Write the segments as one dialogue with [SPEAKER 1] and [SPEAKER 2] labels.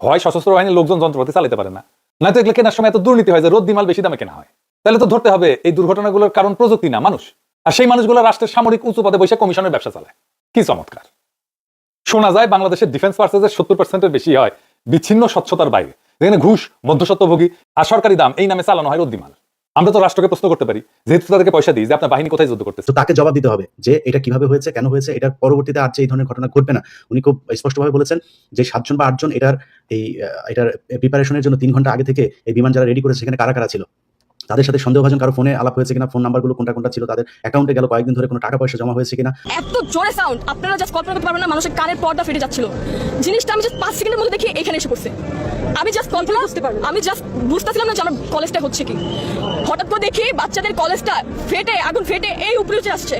[SPEAKER 1] হয় সশস্ত্র বাহিনীর লোকজন যন্ত্রপাতি চালাতে পারে না, নয়তো এগুলো কেনার সময় এত দুর্নীতি হয় যে রোদ দিমাল বেশি দামে কেনা হয়। তাহলে তো ধরতে হবে এই দুর্ঘটনাগুলোর কারণ প্রযুক্তি না, মানুষ। আর সেই মানুষগুলো রাষ্ট্রের সামরিক উঁচু পদে বসে কমিশনের ব্যবসা চালায়। কি চমৎকার! শোনা যায় বাংলাদেশের ডিফেন্স পার্সেসের 70% বেশি হয় বিচ্ছিন্ন স্বচ্ছতার বাইরে, যেখানে ঘুষ, মধ্যস্বত্বভোগী আর সরকারি দাম এই নামে চালানো হয় রদ্দিমাল। আমরা তো রাষ্ট্রকে প্রশ্ন করতে পারি, যেহেতু তাদেরকে পয়সা দিই, যে আপনার বাহিনী কোথায় যুদ্ধ করতেছে,
[SPEAKER 2] তো তাকে জবাব দিতে হবে যে এটা কিভাবে হয়েছে, কেন হয়েছে, এটার পরবর্তীতে আর যে এই ধরনের ঘটনা ঘটবে না। উনি খুব স্পষ্টভাবে বলেছেন যে 7 জন বা 8 জন এটার প্রিপারেশনের জন্য 3 ঘন্টা আগে থেকে এই বিমান যারা রেডি করেছে সেখানে কারা কারা ছিল, তাদের সাথে সন্দেহভাজন কারো ফোনে আলাপ হয়েছে কিনা, ফোন নাম্বারগুলো কোনটা কোনটা ছিল, তাদের অ্যাকাউন্টে গেল কয়েকদিন ধরে কোনো টাকা পয়সা জমা হয়েছে কিনা।
[SPEAKER 3] এত জোরে সাউন্ড আপনারা জাস্ট কল্পনা করতে পারবেন না, মানুষের কানের পর্দা ফেটে যাচ্ছিল। জিনিসটা আমি জাস্ট 5 সেকেন্ডের মধ্যে দেখি এখানে এসে পড়ছে। আমি জাস্ট কল্পনা করতে পারবো, আমি জাস্ট বুঝতেছিলাম না যে আমার কলেজটা হচ্ছে কি। হঠাৎ করে দেখি বাচ্চাদের কলেজটা ফেটে, আগুন ফেটে এই উপরে উঠে আসছে।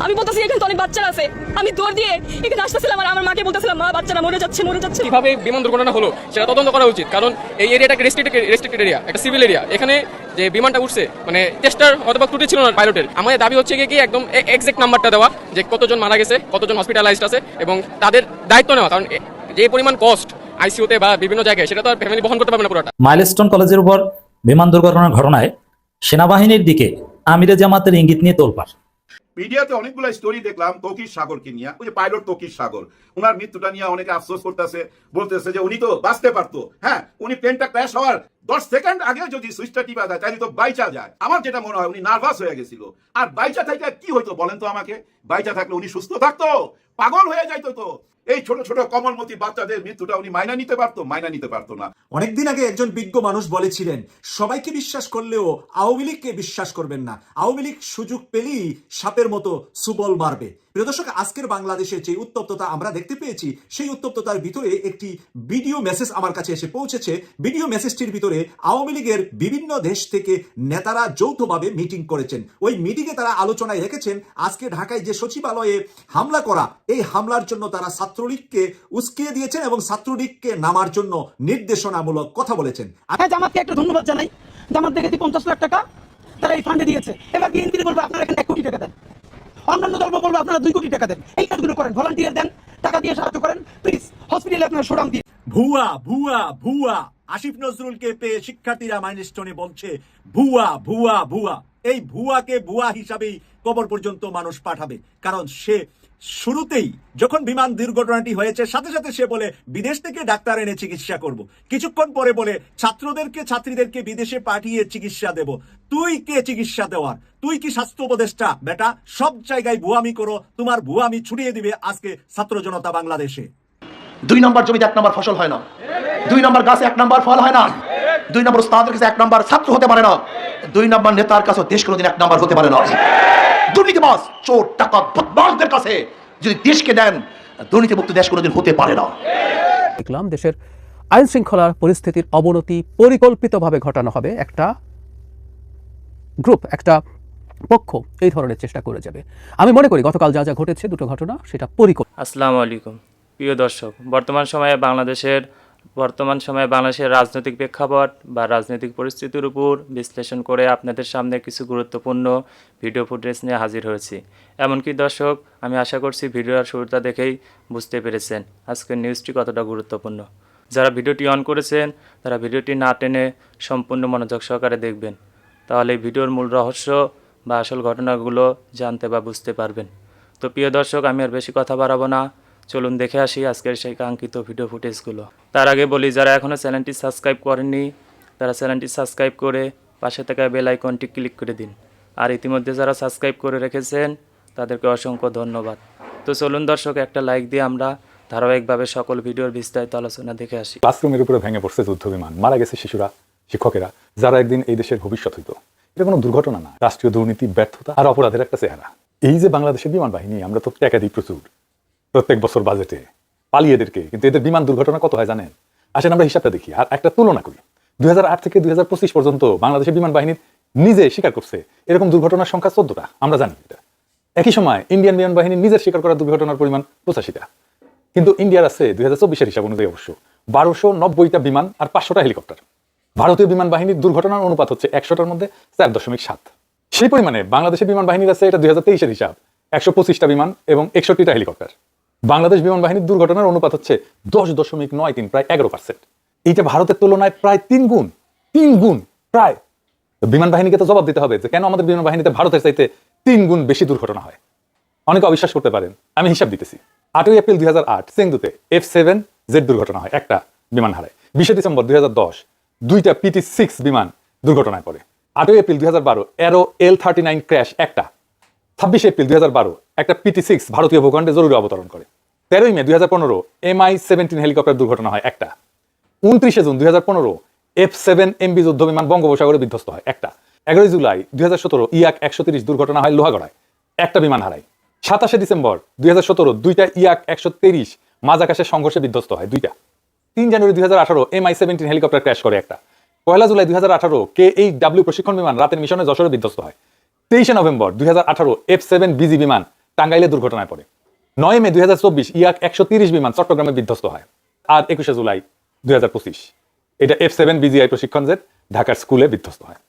[SPEAKER 3] আমি বলতেছি এখানে তো অনেক বাচ্চারা আছে। আমি দৌড় দিয়ে এখানে আসতেছিলাম আর আমার মাকে বলতেছিলাম, মা বাচ্চারা মরে যাচ্ছে মরে যাচ্ছে।
[SPEAKER 4] কিভাবে বিমান দুর্ঘটনা হলো সেটা তদন্ত করা উচিত, কারণ এই এরিয়াটা একটা রেস্ট্রিক্টেড এরিয়া, একটা সিভিল এরিয়া। এখানে যে বিমানটা উঠছে মানে টেস্টার অথবা ত্রুটি ছিল না পাইলটের। আমাদের দাবি হচ্ছে কি একদম এক্সাক্ট নাম্বারটা দেওয়া, যে কতজন মারা গেছে, কতজন হসপিটালাইজড আছে এবং তাদের দায়িত্ব নেওয়া, কারণ যে পরিমাণ কস্ট আইসিইউতে বা বিভিন্ন জায়গায় সেটা তো আর ফ্যামিলি বহন করতে পারবে না পুরোটা।
[SPEAKER 5] মাইলস্টোন কলেজের উপর বিমান দুর্ঘটনার ঘটনায় সেনাবাহিনীর দিকে আমিরে জামাতের ইঙ্গিত নিয়ে তোলপাড়।
[SPEAKER 6] মিডিয়াতে অনেকগুলো স্টোরি দেখলাম তৌকির সাগরকে নিয়ে, ওই যে পাইলট তৌকির সাগর, ওনার মৃত্যুটা নিয়ে অনেকে আফসোস করতেছে, বলতেছে যে উনি তো বাঁচতে পারতো। হ্যাঁ, উনি প্লেনটা ক্র্যাশ হওয়ার 10 সেকেন্ড আগে যদি সুইচটা টিপা দেয় তাহলে তো বাইচা যায়। আমার যেটা মনে হয় উনি নার্ভাস হয়ে গেছিল। আর বাইচা থাকলে কি হইতো বলেন তো আমাকে? বাইচা থাকলে উনি সুস্থ থাকতো? পাগল হয়ে যাইতো তো। এই ছোট ছোট কমলমতি বাচ্চাদের মৃত্যুটা উনি মাইনা নিতে পারতো? মাইনা নিতে পারতো না।
[SPEAKER 7] অনেকদিন আগে একজন বিজ্ঞ মানুষ বলেছিলেন, সবাইকে বিশ্বাস করলেও আওয়ামী লীগকে বিশ্বাস করবেন না, আওয়ামী লীগ সুযোগ পেলেই সাপের মতো সুবল মারবে। প্রিয় দর্শক, আজকের বাংলাদেশের যে উত্তপ্ততা আমরা দেখতে পেয়েছি, সেই উত্তপ্ততার ভিতরে একটি ভিডিও মেসেজ আমার কাছে এসে পৌঁছেছে। ভিডিও মেসেজটির ভিতরে আওয়ামী লীগের বিভিন্ন দেশ থেকে নেতারা যৌথভাবে মিটিং করেছেন। ওই মিটিংয়ে তারা আলোচনায় রেখেছেন আজকে ঢাকায় যে সচিবালয়ে হামলা করা, এই হামলার জন্য তারা ছাত্রলীগকে উস্কিয়ে দিয়েছেন এবং ছাত্রলীগকে নামার জন্য নির্দেশনামূলক কথা বলেছেন।
[SPEAKER 8] জামাতকে একটা ধন্যবাদ জানাই, জামাত দেখেছি 50 লাখ টাকা তারা এই ফান্ডে দিয়েছে। এবার বিএনপি বলবো আপনারা এখানে 1 কোটি টাকা দেন, অন্যান্য দল বলবো আপনারা 2 কোটি টাকা দেন। এই কাজগুলো করেন, ভলান্টিয়ার দেন, টাকা দিয়ে সাহায্য করেন প্লিজ। হসপিটালে আপনারা শোডাউন দিন।
[SPEAKER 7] ভুয়া ভুয়া ভুয়া, আসিফ নজরুলকে পেয়ে শিক্ষার্থীরা মাইলস্টোনে বলছে ভুয়া ভুয়া ভুয়া। এই ভুয়াকে ভুয়া হিসাবেই কবর পর্যন্ত মানুষ পাঠাবে, কারণ সে শুরুতেই যখন বিমান দুর্ঘটনাটি হয়েছে সাথে সাথে সে বলে বিদেশ থেকে ডাক্তার এনে চিকিৎসা করব। কিছুক্ষণ পরে বলে ছাত্রীদেরকে বিদেশে পাঠিয়ে চিকিৎসা দেব। তুই কে চিকিৎসা দেওয়ার? তুই কি স্বাস্থ্য উপদেষ্টা? বেটা, সব জায়গায় ভুয়ামি করো, তোমার ভুয়ামি ছড়িয়ে দিবে আজকে ছাত্র জনতা বাংলাদেশে।
[SPEAKER 2] 2 নম্বর জমিতে 1 নম্বর ফসল হয় না, 2 নম্বর গাছে 1 নম্বর ফল হয় না, 2 নম্বর উস্তাদের কাছে 1 নম্বর ছাত্র হতে পারে না, 2 নম্বর নেতার কাছে দেশ কোনোদিন 1 নম্বর হতে পারে না। দুর্নীতিবাজ, চোর, ডাকাত, বদমাশদের কাছে যদি দেশকে দেন, দুর্নীতিমুক্ত দেশ কোনোদিন হতে পারে না।
[SPEAKER 9] দেখলাম দেশের আইন শৃঙ্খলার পরিস্থিতির অবনতি পরিকল্পিতভাবে ঘটানো হবে, একটা গ্রুপ, একটা পক্ষ এই ধরনের চেষ্টা করে যাবে। আমি মনে করি গতকাল যা যা ঘটেছে, দুটো ঘটনা, সেটা পরিকল্পিত।
[SPEAKER 10] আসসালামু আলাইকুম প্রিয় দর্শক, বর্তমান সময়ে বাংলাদেশের রাজনৈতিক প্রেক্ষাপট বা রাজনৈতিক পরিস্থিতির উপর বিশ্লেষণ করে আপনাদের সামনে কিছু গুরুত্বপূর্ণ ভিডিও ফুটেজ নিয়ে হাজির হয়েছি। এমনকি দর্শক, আমি আশা করছি ভিডিওর শুরুটা দেখেই বুঝতে পেরেছেন আজকের নিউজটি কতটা গুরুত্বপূর্ণ। যারা ভিডিওটি অন করেছেন তারা ভিডিওটি না টেনে সম্পূর্ণ মনোযোগ সহকারে দেখবেন, তাহলে এই ভিডিওর মূল রহস্য বা আসল ঘটনাগুলো জানতে বা বুঝতে পারবেন। তো প্রিয় দর্শক, আমি আর বেশি কথা বাড়াবো না, চলুন দেখে আসি আজকের সেই কাঙ্ক্ষিত ভিডিও ফুটেজগুলো। তার আগে বলি, যারা এখনও চ্যানেলটি সাবস্ক্রাইব করেননি তারা চ্যানেলটি সাবস্ক্রাইব করে পাশে থাকা বেল আইকনটি ক্লিক করে দিন। আর ইতিমধ্যে যারা সাবস্ক্রাইব করে রেখেছেন তাদেরকে অসংখ্য ধন্যবাদ। তো চলুন দর্শক, একটা লাইক দিয়ে আমরা ধারাবাহিকভাবে সকল ভিডিওর বিস্তারিত আলোচনা দেখে আসি।
[SPEAKER 1] ক্লাসরুমের উপরে ভেঙে পড়ছে যুদ্ধ বিমান, মারা গেছে শিশুরা, শিক্ষকেরা, যারা একদিন এই দেশের ভবিষ্যৎ হইতো। এটা কোনো দুর্ঘটনা না, রাষ্ট্রীয় দুর্নীতি, ব্যর্থতা আর অপরাধের একটা চেহারা। এই যে বাংলাদেশের বিমান বাহিনী, আমরা তো টাকা দিই প্রচুর প্রত্যেক বছর বাজেটে পালিয়ে এদেরকে, কিন্তু এদের বিমান দুর্ঘটনা কত হয় জানেন? আসেন আমরা হিসাবটা দেখি আর একটা তুলনা করি। 2008 থেকে 2025 পর্যন্ত বাংলাদেশের বিমান বাহিনী নিজে স্বীকার করছে এরকম দুর্ঘটনার সংখ্যা 14টা, আমরা জানি এটা। একই সময় ইন্ডিয়ান বিমান বাহিনী নিজের স্বীকার করা দুর্ঘটনার পরিমাণ 85টা, কিন্তু ইন্ডিয়ার আছে 2024-এর হিসাব অনুযায়ী অবশ্য 1290টা বিমান আর 500টা হেলিকপ্টার। ভারতীয় বিমান বাহিনীর দুর্ঘটনার অনুপাত হচ্ছে 100টার মধ্যে 4.7। সেই পরিমাণে বাংলাদেশের বিমান বাহিনীর আছে, এটা 2023-এর হিসাব, 125টা বিমান এবং 61টা হেলিকপ্টার। বাংলাদেশ বিমান বাহিনীর দুর্ঘটনার অনুপাত হচ্ছে 10.93, প্রায় 11%। এইটা ভারতের তুলনায় প্রায় 3 গুণ প্রায়। বিমান বাহিনীকে তো জবাব দিতে হবে যে কেন আমাদের বিমান বাহিনীতে ভারতের চাইতে 3 গুণ বেশি দুর্ঘটনা হয়। অনেকে অবিশ্বাস করতে পারেন, আমি হিসাব দিতেছি। 8 এপ্রিল 2008 চেংদুতে F7Z দুর্ঘটনা হয়, একটা বিমান হারায়। 20 ডিসেম্বর 2010 2টা PT6 বিমান দুর্ঘটনায় পড়ে। 8 এপ্রিল 2012 এরো L39 ক্র্যাশ একটা। 26 এপ্রিল 2012 একটা PT6 ভারতীয় ভূখণ্ডে জরুরি অবতরণ করে। 13 মে 2015 MI-17 হেলিকপ্টার দুর্ঘটনা হয় একটা। 29 জুন 2015 F7MB যুদ্ধ বিমান বঙ্গোপসাগরে বিধ্বস্ত হয় একটা। 11 জুলাই 2017 ইয়াক 130 দুর্ঘটনা হয় লোহাগড়ায়, একটা বিমান হারায়। 27 ডিসেম্বর 2017 2টা ইয়াক 130 মাঝ আকাশে সংঘর্ষে বিধ্বস্ত হয়, 2টা। 3 জানুয়ারি 2018 MI-17 হেলিকপ্টার ক্র্যাশ করে একটা। 1 জুলাই 2018 KHW প্রশিক্ষণ বিমান রাতের মিশনে যশোরে বিধ্বস্ত হয়। 23 নভেম্বর 2018 F7BG বিমান টাঙ্গাইলে দুর্ঘটনায় পড়ে। 9 মে 2024 ইয়াক 130 বিমান চট্টগ্রামে বিধ্বস্ত হয়। আর 21 জুলাই 2025 এটা F7BGI প্রশিক্ষণ জেট ঢাকার স্কুলে বিধ্বস্ত হয়।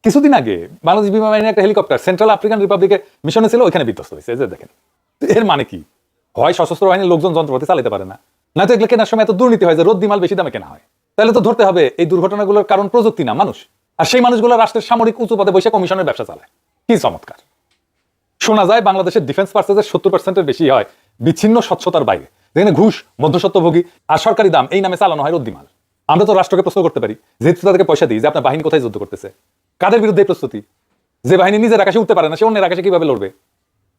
[SPEAKER 1] কিছুদিন আগে বাংলাদেশ বিমান বাহিনীর একটা হেলিকপ্টার সেন্ট্রাল আফ্রিকান রিপাবলিকে মিশনে ছিল, ওইখানে বিধ্বস্ত হয়েছে। এই যে দেখেন, এর মানে কি? হয় সশস্ত্র বাহিনীর লোকজন যন্ত্রপাতি চালাতে পারে না, না তো এগুলো কেনার সময় এত দুর্নীতি হয় যে রোদ দিমাল বেশি দামে কেনা হয়। তাহলে তো ধরতে হবে এই দুর্ঘটনাগুলোর কারণ প্রযুক্তি না, মানুষ। আর সেই মানুষগুলো রাষ্ট্রের সামরিক উঁচু পদে বসে কমিশনের ব্যবসা চালায়। কি চমৎকার! শোনা যায় বাংলাদেশের ডিফেন্স পার্সেসের 70% বেশি হয় বিচ্ছিন্ন স্বচ্ছতার বাইরে, যেখানে ঘুষ, মধ্যস্বত্বভোগী আর সরকারি দাম এই নামে চালানো হয় রদ্দিমাল। আমরা তো রাষ্ট্রকে প্রশ্ন করতে পারি, যেহেতু তাদেরকে পয়সা দিই, যে আপনার বাহিনী কোথায় যুদ্ধ করতেছে, কাদের বিরুদ্ধে প্রস্তুতি? যে বাহিনী নিজের আকাশে উঠতে পারে না, সে অন্যের আকাশে কিভাবে লড়বে?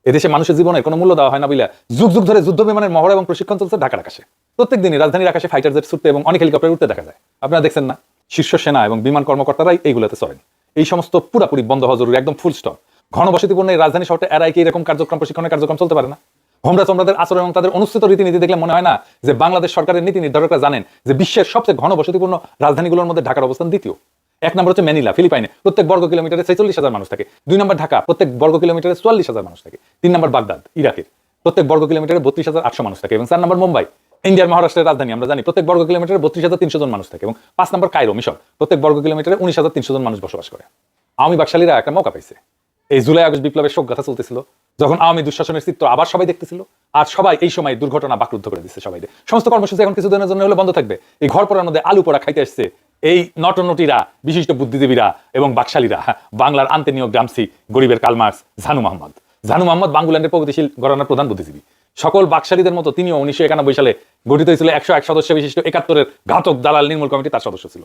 [SPEAKER 1] এদেশে মানুষের জীবনের কোনো মূল্য দেওয়া হয় না বলে যুগ যুগ ধরে যুদ্ধ বিমানের মহড়া এবং প্রশিক্ষণ চলছে ঢাকার আকাশে। প্রত্যেক দিনই রাজধানীর আকাশে ফাইটার জেট ছুটতে এবং অনেক হেলিকপ্টার উঠতে দেখা যায়। আপনারা দেখছেন না? শীর্ষ সেনা এবং বিমান কর্মকর্তারাই এইগুলোতে চড়েন। এই সমস্ত পুরাপুরি বন্ধ হওয়া জরুরি, একদম ফুল স্টপ। ঘনবসতিপূর্ণ এই রাজধানী শহরটা এরাই কি এরকম প্রশিক্ষণের কার্যক্রম চলতে পারে না? হোমরা চমরাদের আচরণ এবং তাদের অনুষ্ঠিত রীতিনীতি দেখলে মনে হয় না যে বাংলাদেশ সরকারের নীতি নির্ধারকরা জানেন যে বিশ্বের সবচেয়ে ঘনবসতিপূর্ণ রাজধানীগুলোর মধ্যে ঢাকার অবস্থান দ্বিতীয়। 1 নম্বর হচ্ছে ম্যানিলা, ফিলিপাইনে, প্রত্যেক বর্গ কিলোমিটারে 46,000 মানুষ থাকে। 2 নম্বর ঢাকা, প্রত্যেক বর্গ কিলোমিটারে 44,000 মানুষ থাকে। 3 নম্বর বাগদাদ, ইরাকের, প্রত্যেক বর্গ কিলোমিটারে 32,800 মানুষ থাকে। এবং 4 নম্বর মুম্বাই, ইন্ডিয়ার মহারাষ্ট্রের রাজধানী, আমরা জানি, প্রত্যেক বর্গ কিলোমিটারে 32,300 জন মানুষ থাকে। এবং 5 নম্বর কায়রো, মিশর, প্রত্যেক বর্গ কিলোমিটারে 19,300 জন মানুষ বসবাস করে। আওয়ামী বাকশালীরা একটা মৌকা পাইছে। এই জুলাই আগস্ট বিপ্লবের শোক গাথা চলতেছিল, যখন আওয়ামী দুঃশাসনের চিত্র আবার সবাই দেখতেছিল, আর সবাই এই সময় দুর্ঘটনা বাকরুদ্ধ করে দিচ্ছে সবাই। সমস্ত কর্মসূচি এখন কিছুদিনের জন্য হলে বন্ধ থাকবে। এই ঘর পড়ার মধ্যে আলু পোড়া খাইতে আসছে এই নটনটিরা, বিশিষ্ট বুদ্ধিজীবীরা এবং বাকশালীরা, বাংলার আন্তনীয় গ্রামসি, গরিবের কালমার্স, ঝানু মোহাম্মদ বাঙ্গুল্যান্ডের প্রগতিশীল ঘরানার প্রধান বুদ্ধিজীবী। সকল বাকশালীদের মতো তিনিও 1991 সালে গঠিত হয়েছিল 101 সদস্য বিশিষ্ট 71-এর ঘাতক দালাল নির্মূল কমিটি, তার সদস্য ছিল।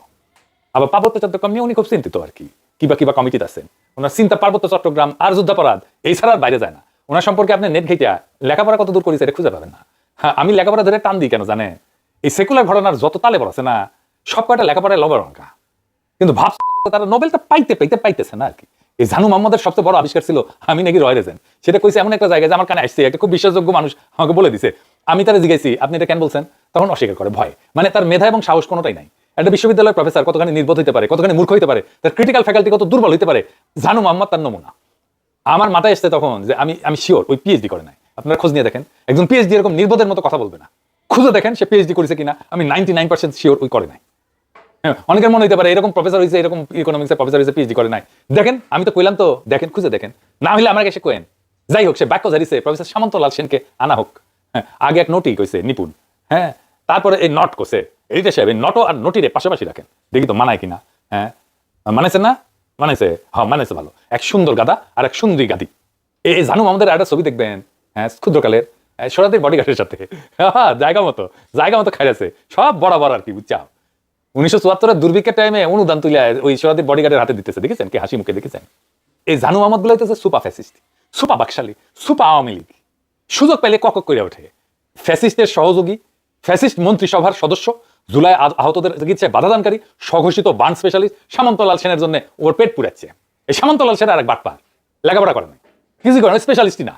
[SPEAKER 1] আবার পার্বত্য চট্টগ্রাম নিয়ে উনি খুব চিন্তিত আর কি, কিবা কমিটিতে আছেন। ওনার চিন্তা পার্বত্য চট্টগ্রাম আর যুদ্ধাপরাধ এই ছাড়া আর বাইরে যায় না। ওনার সম্পর্কে আপনি নেট ঘেটে লেখাপড়া কত দূর করেছে এটা খুঁজে পাবেন না। হ্যাঁ, আমি লেখাপড়া ধরে টান দিই কেন জানে? এই সেকুলার ঘটনার যত তালে পড়াছে না, সব কয়টা লেখাপড়ায় লবরঙ্কা, কিন্তু ভাবছে তারা নোবেলটা পাইতেছে না আর কি। এই ঝানু মোহাম্মদের সবচেয়ে বড় আবিষ্কার ছিল আমি নাকি রয় রেজেন। সেটা কইছে এমন একটা জায়গায় যে আমার কানে আসছে, একটা খুব বিশ্বাসযোগ্য মানুষ আমাকে বলে দিছে। আমি তারা জিজ্ঞাসি আপনি এটা কেন বলছেন, তখন অস্বীকার করে, ভয়। মানে তার মেধা এবং সাহস কোনোটাই নাই। একটা বিশ্ববিদ্যালয়ের প্রফেসর কতখানি নির্বোধ হতে পারে, কতখানি মূর্খ হতে পারে, তার ক্রিটিক্যাল ফ্যাকাল্টি কত দুর্বল হতে পারে, ঝানু মোহাম্মদ তার নমুনা। আমার মাথায় এসছে তখন যে আমি শিওর ওই পিএইচডি করে নাই। আপনারা খোঁজ নিয়ে দেখেন, একজন পিএইচডি এরকম নির্বোধের মতো কথা বলবে না। খুঁজে দেখেন সে পিএইচডি করেছে কিনা, আমি 99% শিওর ওই করে নাই। হ্যাঁ, অনেকের মনে হতে পারে এরকম প্রফেসর হয়েছে, এরকম ইকোনমিক্সের প্রফেসর হয়েছে, পিএইচডি করে নাই। দেখেন, আমি তো কইলাম তো, দেখেন, খুঁজে দেখেন, না হলে আমার কাছে কোয়েন। যাই হোক, সে বাক্য জারিছে প্রফেসর সামন্তলাল সেনকে আনা হোক। হ্যাঁ, আগে এক নোটই কইছে নিপুণ, হ্যাঁ, তারপরে এই নট কইছে এইটা সাহেব, এই নটো আর নোটিরে পাশাপাশি রাখেন, দেখি তো মানায় কিনা। হ্যাঁ, মানাইছে না? মানাইছে, হ্যাঁ মানাইছে ভালো। এক সুন্দর গাদা আর এক সুন্দরী গাদি। এই ঝানু মোহাম্মদের একটা ছবি দেখবেন, হ্যাঁ, ক্ষুদ্রকালের সরাদের বডিগার্ডের সাথে, হ্যাঁ, জায়গা মতো খাইছে, সব বরাবর আর কি, বুঝছা। 1974-এর দুর্ভিক্ষের টাইমে অনুদান তুলে ওই সরাদের বডিগার্ডের হাতে দিতেছে, দেখেছেন কি হাসি মুখে, দেখেছেন? এই ঝানু মোহাম্মদ গুলো হইতেছে সুপা ফ্যাসিস্ট, সুপা বাকশালী, সুপা আওয়ামী লীগ। সুযোগ পেলে কক করে ওঠে। ফ্যাসিস্টের সহযোগী, ফ্যাসিস্ট মন্ত্রিসভার সদস্য, জুলাই আহতদের চিকিৎসায় বাধাদানকারী, স্বঘোষিত বার্ন স্পেশালিস্ট সামন্তলাল সেনের জন্য ওর পেট পুড়াচ্ছে। এই সামন্তলাল সেন আর এক বাটপার, লেখাপড়া করে নাই, কিছু করে স্পেশালিস্টই না।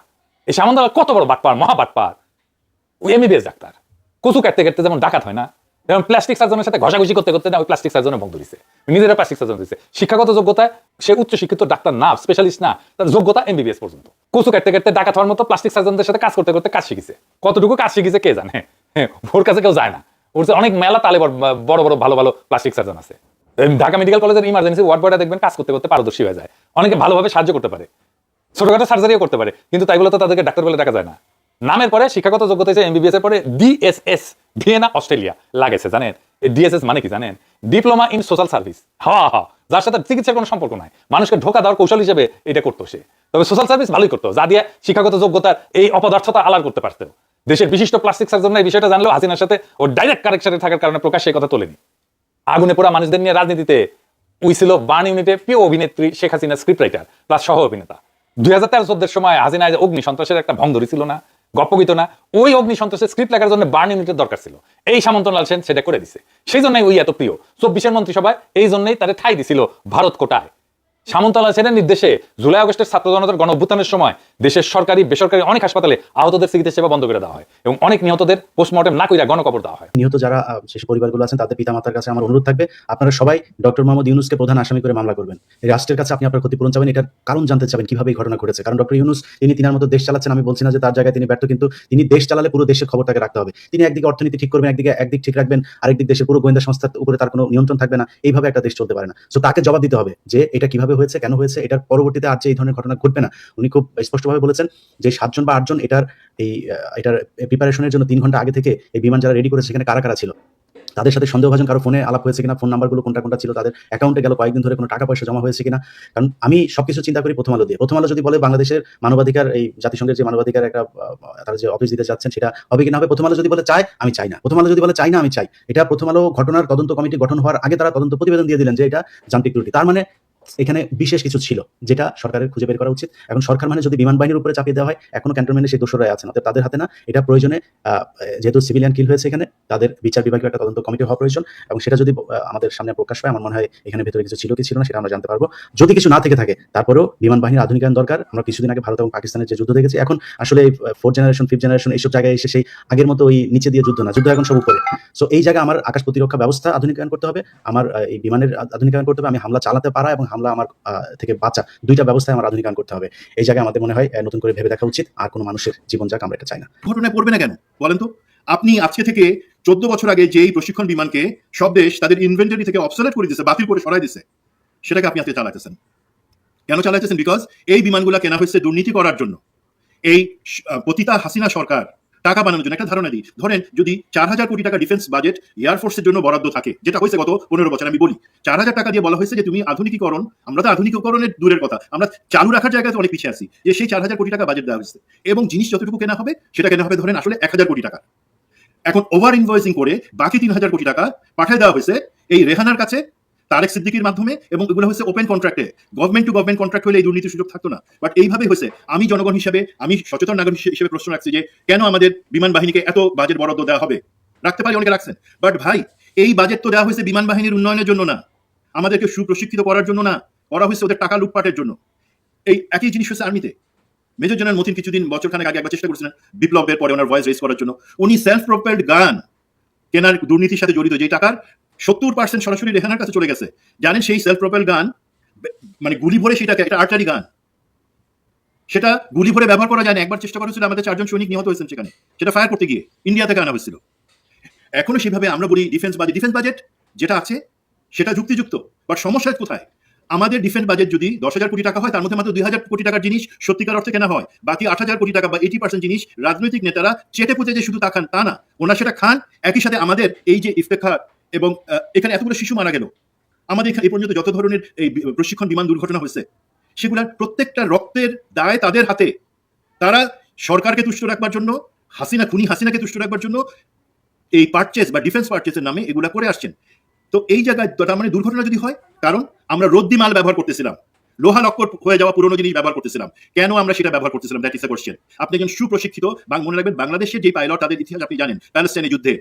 [SPEAKER 1] এই সামন্তলাল কত বড় বাটপার, মহা বাটপার। ওই এমবিবিএস ডাক্তার, কচু কাটতে কাটতে যেমন ডাকাত হয় না, যেমন প্লাস্টিক সার্জনের সাথে ঘষাঘষি করতে করতে না ওই প্লাস্টিক সার্জনে ভোগ ধরেছে, নিজেরা প্লাস্টিক সার্জন দিচ্ছে। শিক্ষাগত যোগ্যতায় সে উচ্চ শিক্ষিত ডাক্তার না, স্পেশালিস্ট না, তার যোগ্যতা এমবিবিএস পর্যন্ত। কচু কাটতে কাটতে ডাকাত হওয়ার মতো প্লাস্টিক সার্জনদের সাথে কাজ করতে করতে কাজ শিখেছে। কতটুকু কাজ শিখেছে কে জানে, ওর কাছে কেউ যায় না। ওর অনেক মেলা তালে বড় বড় ভালো ভালো প্লাস্টিক সার্জন আছে। ঢাকা মেডিকেল কলেজের ইমার্জেন্সি ওয়ার্ড বয়টা দেখবেন কাজ করতে করতে পারদর্শী হয়ে যায়, অনেকে ভালোভাবে সাহায্য করতে পারে, ছোটখাটো সার্জারিও করতে পারে, কিন্তু তাই বলে তো তাদেরকে ডাক্তার বলে দেখা যায় না। নামের পরে শিক্ষাগত যোগ্যতা হিসেবে এমবিবিএস এর পরে ডিএসএস, ভিয়েনা, অস্ট্রেলিয়া লাগেছে, জানেন? ডিএসএস মানে কি জানেন? Diploma in social service. যার সাথে চিকিৎসার কোনো সম্পর্ক নাই, মানুষকে ধোকা দেওয়ার কৌশল হিসেবে এটা করতো সে। তবে সোশ্যাল সার্ভিস ভালোই করতো, যা দিয়ে শিক্ষাগত যোগ্যতার এই অপদার্থতা আলার করতে পারতো। দেশের বিশিষ্ট প্লাস্টিক সার্জন এই বিষয়টা জানলেও হাসিনার সাথে ও ডাইরেক্ট কানেকশনে থাকার কারণে প্রকাশ্যে কথা তোলেনি। আগুনে পোড়া মানুষদের নিয়ে রাজনীতিতে উই ছিল বার্ন ইউনিটে প্রিয় অভিনেত্রী Sheikh Hasina, script writer plus সহ অভিনেতা। 2013-14 সময় হাসিনা অগ্নি সন্ত্রাসের একটা ভং ধরেছিল না, গপ্পগীত না, ওই অগ্নি সন্ত্রাসের স্ক্রিপ্ট লেখার জন্য বার্ন ইউনিটের দরকার ছিল। এই সামন্তলাল সেন সেটা করে দিছে, সেই জন্যই ওই এত প্রিয় 24-এর মন্ত্রিসভায়। এই জন্যই তারে ঠাই দিছিল ভারত কোটায়। সামন্তলাল সেনের নির্দেশে জুলাই আগস্টের ছাত্র জনতার গণ অভ্যুত্থানের সময় দেশের সরকারি বেসরকারি অনেক হাসপাতালে আহতদের চিকিৎসা সেবা বন্ধ করে দেওয়া হয় এবং অনেক নিহতদের পোস্টমর্টেম না কইরা গণকবর দেওয়া হয়।
[SPEAKER 2] নিহত যারা শেষ পরিবারগুলো আছেন তাদের পিতামাতার কাছে আমার অনুরোধ থাকবে, আপনারা সবাই ডক্টর মোহাম্মদ ইউনূসকে প্রধান আসামি করে মামলা করবেন। এই রাষ্ট্রের কাছে আপনি আপনার ক্ষতিপূরণ চাবেন, এটার কারণ জানতে চাবেন কিভাবে এই ঘটনা ঘটেছে। কারণ ডক্টর ইউনূস তিনি তিনার মতো দেশ চালাচ্ছেন, আমি বলছি না যে তার জায়গায় তিনি ব্যর্থ, কিন্তু তিনি দেশ চালালে পুরো দেশের খবর তাকে রাখতে হবে। তিনি একদিকে অর্থনীতি ঠিক করবেন, একদিক ঠিক রাখবেন, আরেকদিক দেশের পুরো গোয়েন্দা সংস্থার উপরে তার কোনো নিয়ন্ত্রণ থাকবে না। এইভাবে একটা দেশ চলতে পারে না। সো তাকে জবাব দিতে হবে যে এটা কিভাবে হয়েছে, কেন হয়েছে, এটার পরবর্তীতে আর যে এই ধরনের ঘটনা ঘটবে না। উনি খুব স্পষ্টভাবে বলেছেন যে 7 জন বা 8 জন এটার প্রিপারেশনের জন্য 3 ঘন্টা আগে থেকে এই বিমান যারা রেডি করেছে সেখানে কারা কারা ছিল, তাদের সাথে সন্দেহভাজন কারো ফোনে আলাপ হয়েছে কিনা, ফোন নাম্বারগুলো কোনটা কোনটা ছিল, তাদের অ্যাকাউন্টে গেল কয়েকদিন ধরে কোনো টাকা পয়সা জমা হয়েছে কিনা। কারণ আমি সবকিছু চিন্তা করি প্রথম আলো দিয়ে। প্রথম আলো যদি বলে বাংলাদেশের মানবাধিকার, এই জাতিসংঘের যে মানবাধিকার একটা তারা যে অফিস দিতে যাচ্ছেন সেটা হবে কিনা হবে, প্রথম আলো যদি বলে চায় আমি চাই না, প্রথম আলো যদি বলে চাই না আমি চাই। এটা প্রথম আলো ঘটনার তদন্ত কমিটি গঠন হওয়ার আগে তারা তদন্ত প্রতিবেদন দিয়ে দিলেন যে এটা যান্ত্রিক ত্রুটি। তার মানে এখানে বিশেষ কিছু ছিল যেটা সরকারের খুঁজে বের করা উচিত। এখন সরকার মানে যদি বিমান বাহিনীর উপরে চাপিয়ে দেওয়া হয়, এখনো ক্যান্টনমেন্টে সেই দোষরাই আছেন, অর্থাৎ তাদের হাতে না। এটা প্রয়োজনে যেহেতু সিভিলিয়ান কিল হয়েছে এখানে, তাদের বিচার বিভাগীয় একটা তদন্ত কমিটি হওয়া প্রয়োজন। এবং সেটা যদি আমাদের সামনে প্রকাশ পায়, আমার মনে হয় এখানে ভেতরে কিছু ছিল কি ছিল না সেটা আমরা জানতে পারবো। যদি কিছু না থেকে থাকে তারপরেও বিমান বাহিনীর আধুনিকায়ন দরকার। আমরা কিছুদিন আগে ভারত এবং পাকিস্তানের যে যুদ্ধ দেখেছি, এখন আসলে 4th জেনারেশন 5th জেনারেশন এইসব জায়গায় এসে সেই আগের মতো ওই নিচে দিয়ে যুদ্ধ না, যুদ্ধ এখন সব উপরে। সো এই জায়গায় আমার আকাশ প্রতিরক্ষা ব্যবস্থা আধুনিকায়ন করতে হবে, আমার এই বিমানের আধুনিকায়ন করতে হবে, আমি হামলা চালাতে পারা এবং হামলা আমার থেকে বাঁচা, দুইটা ব্যবস্থায় আমার আধুনিকায়ন করতে হবে। এই জায়গায় আমাদের মনে হয় নতুন করে ভেবে দেখা উচিত। আর কোনো মানুষের জীবন যাক আমরা এটা চাই না।
[SPEAKER 6] ঘটনায় পড়বে না কেন বলেন তো? আপনি আজকে থেকে 14 বছর আগে যেই প্রশিক্ষণ বিমানকে সব দেশ তাদের ইনভেন্টরি থেকে অবসলেট করে দিয়েছে, বাতিল করে সরাই দিয়েছে, সেটাকে আপনি আজকে চালাতেছেন। কেন চালাতেছেন? বিকজ এই বিমানগুলো কেনা হয়েছে দুর্নীতি করার জন্য। এই পতিতা হাসিনা সরকার টাকা বানানোর জন্য। একটা ধারণা দিই, ধরেন যদি 4000 কোটি টাকা ডিফেন্স বাজেট এয়ারফোর্সের জন্য বরাদ্দ থাকে, যেটা হয়েছে গত 15 বছর, আমি বলি 4000 টাকা দিয়ে বলা হয়েছে যে তুমি আধুনিকীকরণ, আমরা তো আধুনিকীকরণের দূরের কথা, আমরা চালু রাখার জায়গায় অনেক পিছিয়ে আছি, যে সেই 4000 কোটি টাকা বাজেট দেওয়া হয়েছে এবং জিনিস যতটুকু কেনা হবে সেটা কেনা হবে ধরেন আসলে 1000 কোটি টাকা। এখন ওভার ইনভয়েসিং করে বাকি 3000 কোটি টাকা পাঠিয়ে দেওয়া হয়েছে এই রেহানার কাছে তারেক সিদ্দিকীর মাধ্যমে, এবং এগুলো হচ্ছে ওপেন কন্ট্রাক্টে, গভর্নমেন্ট টু গভর্নমেন্ট কন্ট্রাক্ট হলে এই দুর্নীতির সুযোগ থাকতো না। বাট এইভাবে হয়েছে। আমি জনগণ হিসেবে, আমি সচেতন নাগরিক হিসেবে প্রশ্ন রাখছি যে কেন আমাদের বিমান বাহিনীকে এত বাজেট বরাদ্দ দেওয়া হবে? রাখতে পারি, অনেকে রাখছেন, বাট ভাই এই বাজেট তো দেওয়া হয়েছে বিমান বাহিনীর উন্নয়নের জন্য না, আমাদেরকে সুপ্রশিক্ষিত করার জন্য না, করা হয়েছে ওদের টাকা লুটপাটের জন্য। এই একই জিনিস হচ্ছে আর্মিতে। মেজর জেনারেল মতিন কিছুদিন বছরখানেক আগে একবার চেষ্টা করেছিলেন বিপ্লবের পরে ওনার ভয়েস রেজ করার জন্য। উনি সেলফ প্রোপেলড গান কেনার দুর্নীতির সাথে জড়িত, যে টাকার 70% সরাসরি রেহানার কাছে চলে গেছে। জানেন সেই সেলফ প্রোপেল গান মানে গুলি ভরে, সেটাকে একটা আর্টারি গান, সেটা গুলি ভরে ব্যবহার করা যায় না। একবার চেষ্টা করা হয়েছিল, আমাদের 4 জন সৈনিক নিহত হয়েছেন সেখানে, সেটা ফায়ার করতে গিয়ে ইন্ডিয়া থেকে আনা হয়েছিল। এখনো সেভাবে আমরা বলি ডিফেন্স বাজেট যেটা আছে সেটা যুক্তিযুক্ত, বাট সমস্যা কোথায়? আমাদের ডিফেন্স বাজেট যদি 10,000 কোটি টাকা হয়, তার মধ্যে মাত্র 2000 কোটি টাকার জিনিস সত্যিকার অর্থে কেনা হয়, বাকি 8,000 কোটি টাকা বা 80% জিনিস রাজনৈতিক নেতারা চেটে পুঁতে যে শুধু তা খান তা না, ওনারা সেটা খান। একই সাথে আমাদের এই যে ইফতেখার এবং এখানে এতগুলো শিশু মারা গেল, আমাদের এখানে এই পর্যন্ত যত ধরনের এই প্রশিক্ষণ বিমান দুর্ঘটনা হয়েছে, সেগুলোর প্রত্যেকটা রক্তের দায় তাদের হাতে। তারা সরকারকে তুষ্ট রাখবার জন্য, হাসিনাকে তুষ্ট রাখবার জন্য এই পারচেজ বা ডিফেন্স পারচেজের নামে এগুলা করে আসছেন। তো এই জায়গায় তার মানে দুর্ঘটনা যদি হয়, কারণ আমরা রদ্দি মাল ব্যবহার করতেছিলাম, লোহা লক্কর হয়ে যাওয়া পুরোনো জিনিস ব্যবহার করতেছিলাম। কেন আমরা সেটা ব্যবহার করতেছিলাম? That is a question. আপনি একজন সুপ্রশিক্ষিত, মনে রাখবেন বাংলাদেশের যে পাইলট, তাদের ইতিহাস আপনি জানেন, প্যালেস্টাইনের যুদ্ধে,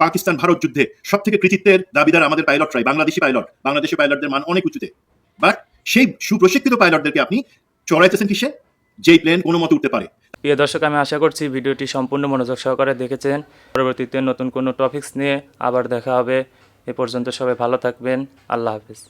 [SPEAKER 6] পাকিস্তান ভারত যুদ্ধে সব থেকে কৃতিত্বের দাবিদার আমাদের পাইলটরাই, বাংলাদেশি পাইলটদের মান অনেক উঁচুতে। বাট সেই সুপ্রশিক্ষিত পাইলটদেরকে আপনি চড়াইতেছেন কিসে? যেই প্লেন কোনো মতো উঠতে পারে।
[SPEAKER 10] প্রিয় দর্শক, আমি আশা করছি ভিডিওটি সম্পূর্ণ মনোযোগ সহকারে দেখেছেন। পরবর্তীতে নতুন কোনো টপিকস নিয়ে আবার দেখা হবে। এ পর্যন্ত সবাই ভালো থাকবেন। আল্লাহ হাফেজ।